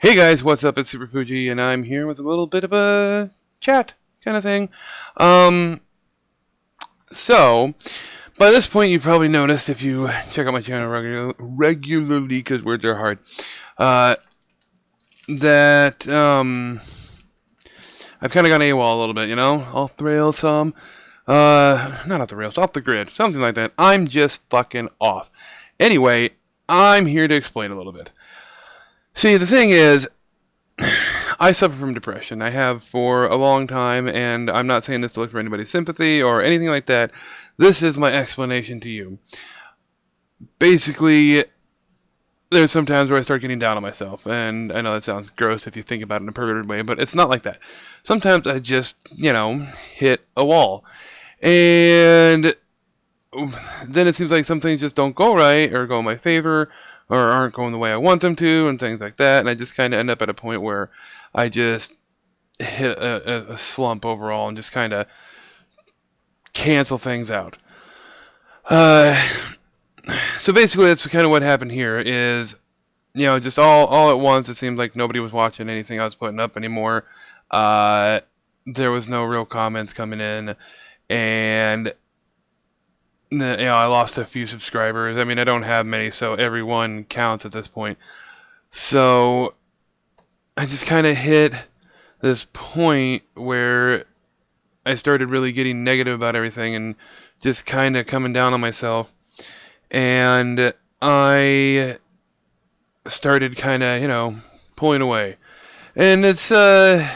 Hey guys, what's up? It's Superfuji, and I'm here with a little bit of a chat kind of thing. Um, so, by this point, you've probably noticed if you check out my channel regularly, because words are hard, uh, that I've kind of gone AWOL a little bit, off the rails some. Not off the rails, off the grid, something like that. I'm just fucking off. Anyway, I'm here to explain a little bit. See, the thing is, I suffer from depression. I have for a long time, and I'm not saying this to look for anybody's sympathy or anything like that. This is my explanation to you. Basically, there's some times where I start getting down on myself, and I know that sounds gross if you think about it in a perverted way, but it's not like that. Sometimes I just, hit a wall. And then it seems like some things just don't go right or go in my favor or aren't going the way I want them to and things like that. And I just kind of end up at a point where I just hit a slump overall and just kind of cancel things out. So basically that's kind of what happened here is, just all at once it seemed like nobody was watching anything I was putting up anymore. There was no real comments coming in, and I lost a few subscribers. I mean, I don't have many, so every one counts at this point. So I just kind of hit this point where I started really getting negative about everything and just kind of coming down on myself. And I started kind of, pulling away. And it's not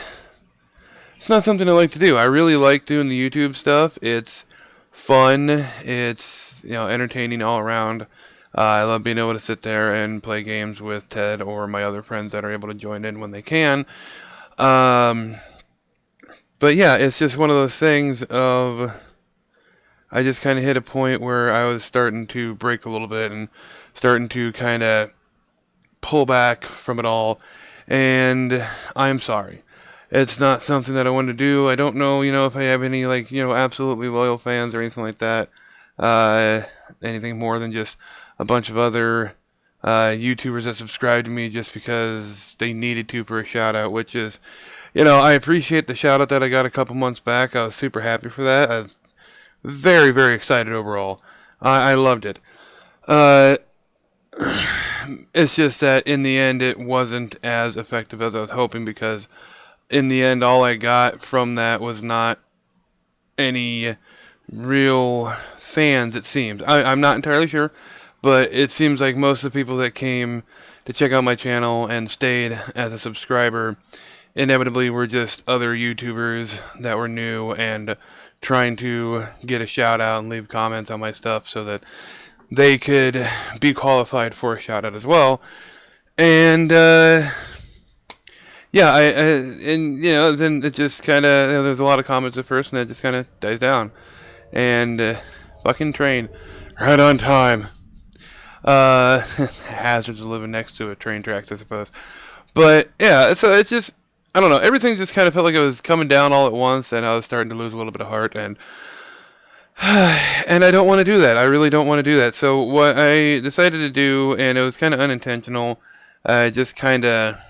something I like to do. I really like doing the YouTube stuff. It's fun. It's, entertaining all around. I love being able to sit there and play games with Ted or my other friends that are able to join in when they can. But yeah, it's just one of those things of I just kind of hit a point where I was starting to break a little bit and starting to kind of pull back from it all. And I'm sorry. It's not something that I want to do. I don't know, if I have any, absolutely loyal fans or anything like that. Anything more than just a bunch of other YouTubers that subscribe to me just because they needed to for a shout-out, which is, I appreciate the shout-out that I got a couple months back. I was super happy for that. I was very, very excited overall. I loved it. It's just that in the end it wasn't as effective as I was hoping because in the end, all I got from that was not any real fans, it seems. I'm not entirely sure, but it seems like most of the people that came to check out my channel and stayed as a subscriber inevitably were just other YouTubers that were new and trying to get a shout out and leave comments on my stuff so that they could be qualified for a shout out as well. And, yeah, and then it just kind of there's a lot of comments at first, and then it just kind of dies down. And fucking train, right on time. Hazards of living next to a train tracks, I suppose. But yeah, so it's just I don't know. Everything just kind of felt like it was coming down all at once, and I was starting to lose a little bit of heart, and and I don't want to do that. I really don't want to do that. So what I decided to do, and it was kind of unintentional, just kind of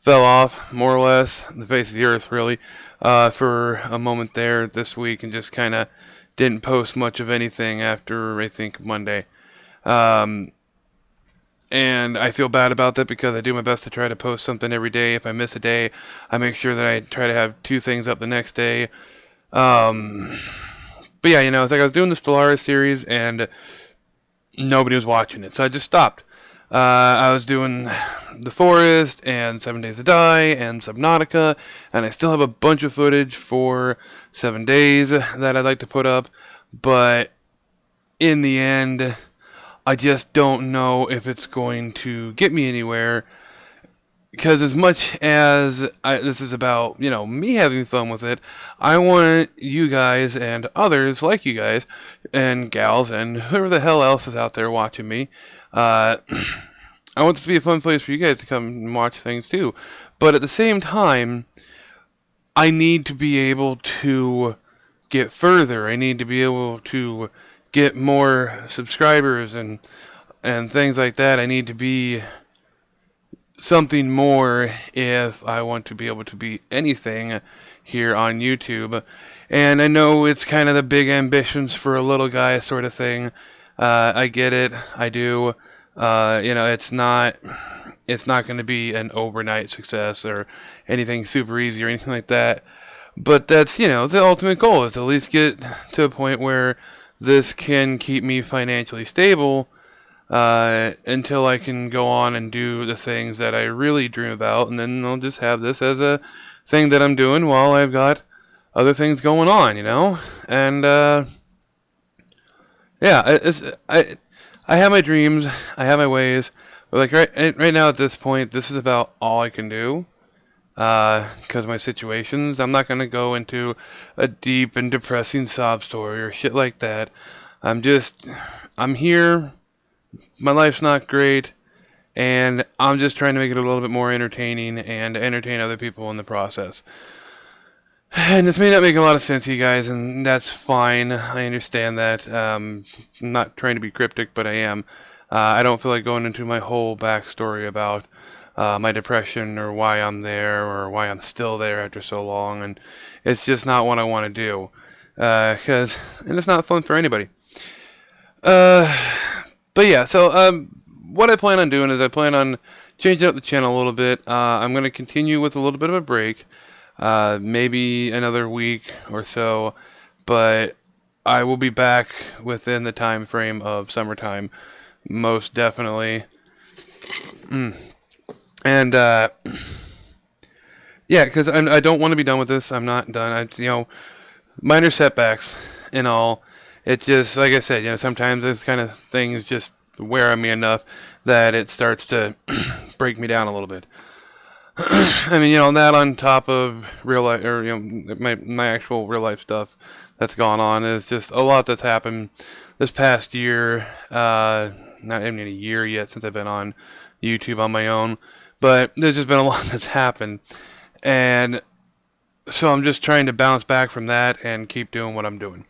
fell off, more or less, the face of the earth, really, for a moment there this week, and just kind of didn't post much of anything after, I think, Monday. And I feel bad about that because I do my best to try to post something every day. If I miss a day, I make sure that I try to have 2 things up the next day. But yeah, it's like I was doing the Stellaris series, and nobody was watching it, so I just stopped. I was doing The Forest and 7 Days to Die and Subnautica, and I still have a bunch of footage for 7 Days that I'd like to put up, but in the end, I just don't know if it's going to get me anywhere, because as much as this is about, me having fun with it, I want you guys and others like you guys and gals and whoever the hell else is out there watching me, I want this to be a fun place for you guys to come and watch things too. But at the same time, I need to be able to get further. I need to be able to get more subscribers and things like that. I need to be something more if I want to be able to be anything here on YouTube. And I know it's kind of the big ambitions for a little guy sort of thing. I get it. I do. It's not going to be an overnight success or anything super easy or anything like that. But that's, the ultimate goal is to at least get to a point where this can keep me financially stable until I can go on and do the things that I really dream about. And then I'll just have this as a thing that I'm doing while I've got other things going on, And, yeah, I have my dreams, I have my ways, but like right now at this point, this is about all I can do. Because of my situations, I'm not gonna go into a deep and depressing sob story or shit like that. I'm here. My life's not great, and I'm just trying to make it a little bit more entertaining and entertain other people in the process. And this may not make a lot of sense to you guys, and that's fine. I understand that. I'm not trying to be cryptic, but I am. I don't feel like going into my whole backstory about my depression or why I'm there or why I'm still there after so long, and it's just not what I want to do. And it's not fun for anybody. But yeah, so what I plan on doing is I plan on changing up the channel a little bit. I'm going to continue with a little bit of a break. Maybe another week or so, but I will be back within the time frame of summertime, most definitely. And yeah, because I don't want to be done with this. I'm not done. Minor setbacks and all. It just, like I said, sometimes this kind of things just wear on me enough that it starts to break me down a little bit. I mean, that on top of real life, or my actual real life stuff that's gone on is just a lot that's happened this past year. Not even a year yet since I've been on YouTube on my own, but there's just been a lot that's happened, and so I'm just trying to bounce back from that and keep doing what I'm doing.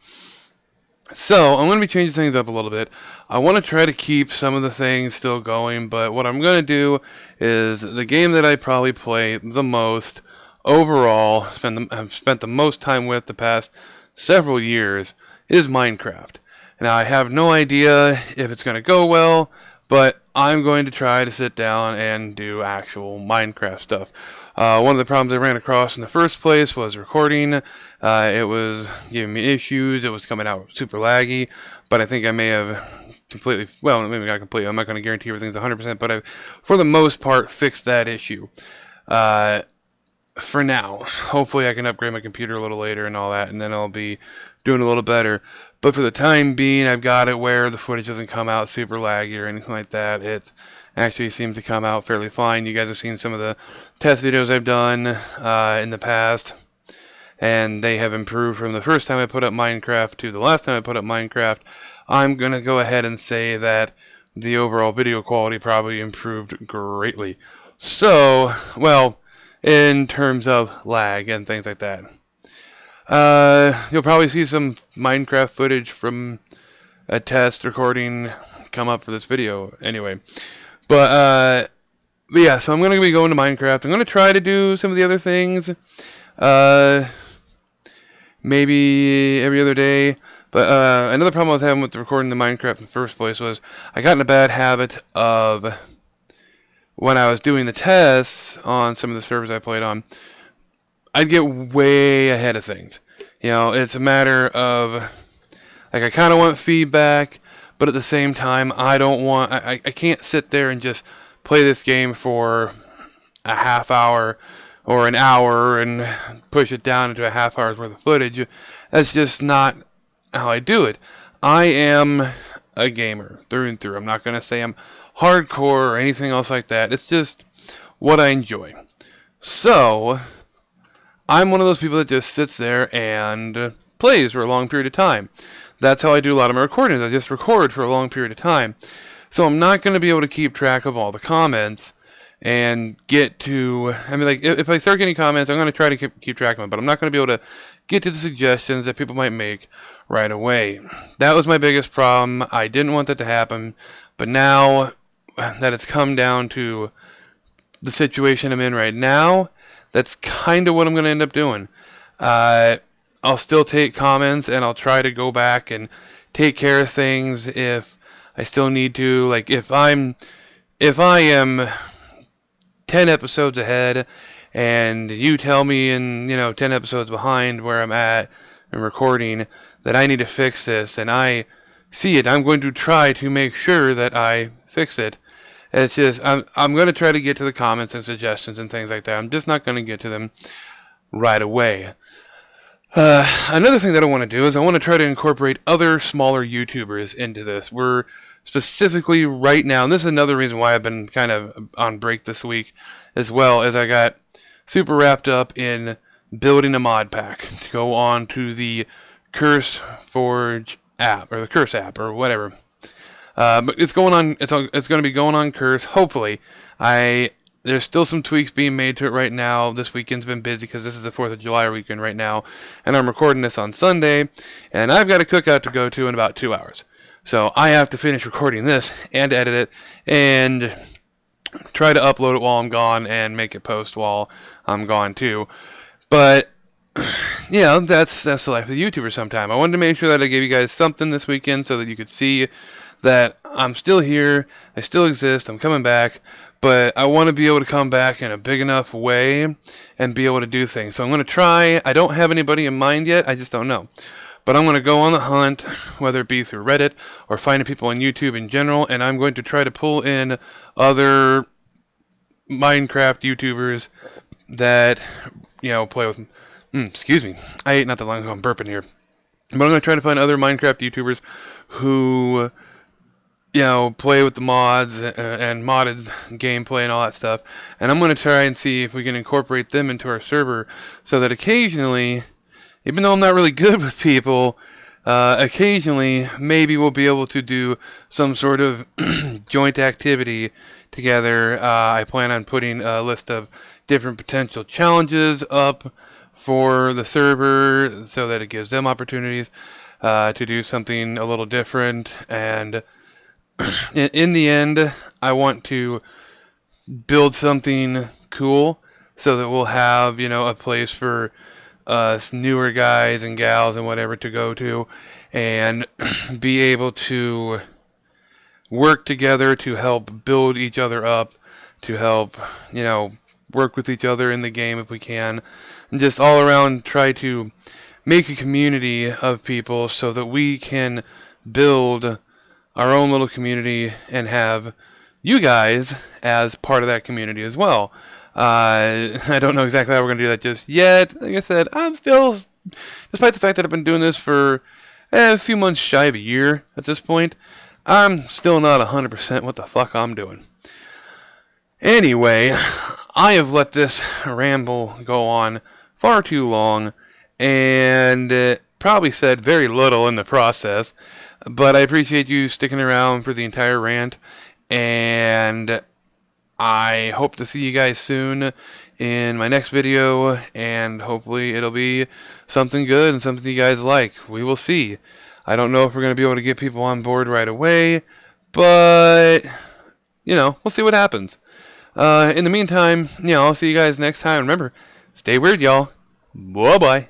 So I'm going to be changing things up a little bit. I want to try to keep some of the things still going, but what I'm going to do is the game that I probably play the most overall, I've spent the most time with the past several years, is Minecraft. Now I have no idea if it's going to go well, but I'm going to try to sit down and do actual Minecraft stuff. One of the problems I ran across in the first place was recording. It was giving me issues. It was coming out super laggy, but I think I may have completely, well, maybe not completely, I'm not going to guarantee everything's 100%, but I, for the most part, fixed that issue. For now. Hopefully I can upgrade my computer a little later and all that, and then I'll be doing a little better. But for the time being, I've got it where the footage doesn't come out super laggy or anything like that. It actually seems to come out fairly fine. You guys have seen some of the test videos I've done in the past, and they have improved from the first time I put up Minecraft to the last time I put up Minecraft. I'm going to go ahead and say that the overall video quality probably improved greatly. So, well, in terms of lag and things like that. You'll probably see some Minecraft footage from a test recording come up for this video anyway. But yeah, so I'm going to be going to Minecraft. I'm going to try to do some of the other things. Maybe every other day. But another problem I was having with recording the Minecraft in the first place was I got in a bad habit of, when I was doing the tests on some of the servers I played on, I'd get way ahead of things. It's a matter of, like, I kind of want feedback, but at the same time, I can't sit there and just play this game for a half hour or an hour and push it down into a half hour's worth of footage. That's just not how I do it. I am a gamer through and through. I'm not going to say I'm hardcore or anything else like that. It's just what I enjoy. So, I'm one of those people that just sits there and plays for a long period of time. That's how I do a lot of my recordings. I just record for a long period of time. So I'm not going to be able to keep track of all the comments and get to, like, if I start getting comments, I'm going to try to keep track of them, but I'm not going to be able to get to the suggestions that people might make right away. That was my biggest problem. I didn't want that to happen, but now that it's come down to the situation I'm in right now, that's kind of what I'm going to end up doing. Uh, I'll still take comments and I'll try to go back and take care of things if I still need to. Like if I am 10 episodes ahead and you tell me in, 10 episodes behind where I'm at and recording that I need to fix this and I see it, I'm going to try to make sure that I fix it. It's just I'm going to try to get to the comments and suggestions and things like that. I'm just not going to get to them right away. Another thing that I want to do is I want to try to incorporate other smaller YouTubers into this. We're specifically right now, and this is another reason why I've been kind of on break this week as well, as I got super wrapped up in building a mod pack to go on to the Curse Forge app, or the Curse app, or whatever. But it's going on. It's going to be going on Curse. Hopefully, there's still some tweaks being made to it right now. This weekend's been busy because this is the 4th of July weekend right now, and I'm recording this on Sunday, and I've got a cookout to go to in about 2 hours. So I have to finish recording this and edit it and try to upload it while I'm gone and make it post while I'm gone too. But yeah, that's the life of the YouTuber sometime. I wanted to make sure that I gave you guys something this weekend so that you could see that I'm still here, I still exist, I'm coming back, but I want to be able to come back in a big enough way and be able to do things. So I'm going to try. I don't have anybody in mind yet, I just don't know. But I'm going to go on the hunt, whether it be through Reddit or finding people on YouTube in general, and I'm going to try to pull in other Minecraft YouTubers that, play with... excuse me. I ate not that long ago, I'm burping here. But I'm going to try to find other Minecraft YouTubers who... play with the mods and modded gameplay and all that stuff. And I'm going to try and see if we can incorporate them into our server so that occasionally, even though I'm not really good with people, occasionally maybe we'll be able to do some sort of joint activity together. I plan on putting a list of different potential challenges up for the server so that it gives them opportunities to do something a little different. And in the end, I want to build something cool so that we'll have, a place for us newer guys and gals and whatever to go to and be able to work together to help build each other up, to help, work with each other in the game if we can, and just all around try to make a community of people so that we can build our own little community and have you guys as part of that community as well. I don't know exactly how we're going to do that just yet. Like I said, I'm still, despite the fact that I've been doing this for a few months shy of a year at this point, I'm still not 100% what the fuck I'm doing. Anyway, I have let this ramble go on far too long and probably said very little in the process. But I appreciate you sticking around for the entire rant, and I hope to see you guys soon in my next video, and hopefully it'll be something good and something you guys like. We will see. I don't know if we're going to be able to get people on board right away, but, we'll see what happens. In the meantime, I'll see you guys next time. Remember, stay weird, y'all. Bye-bye.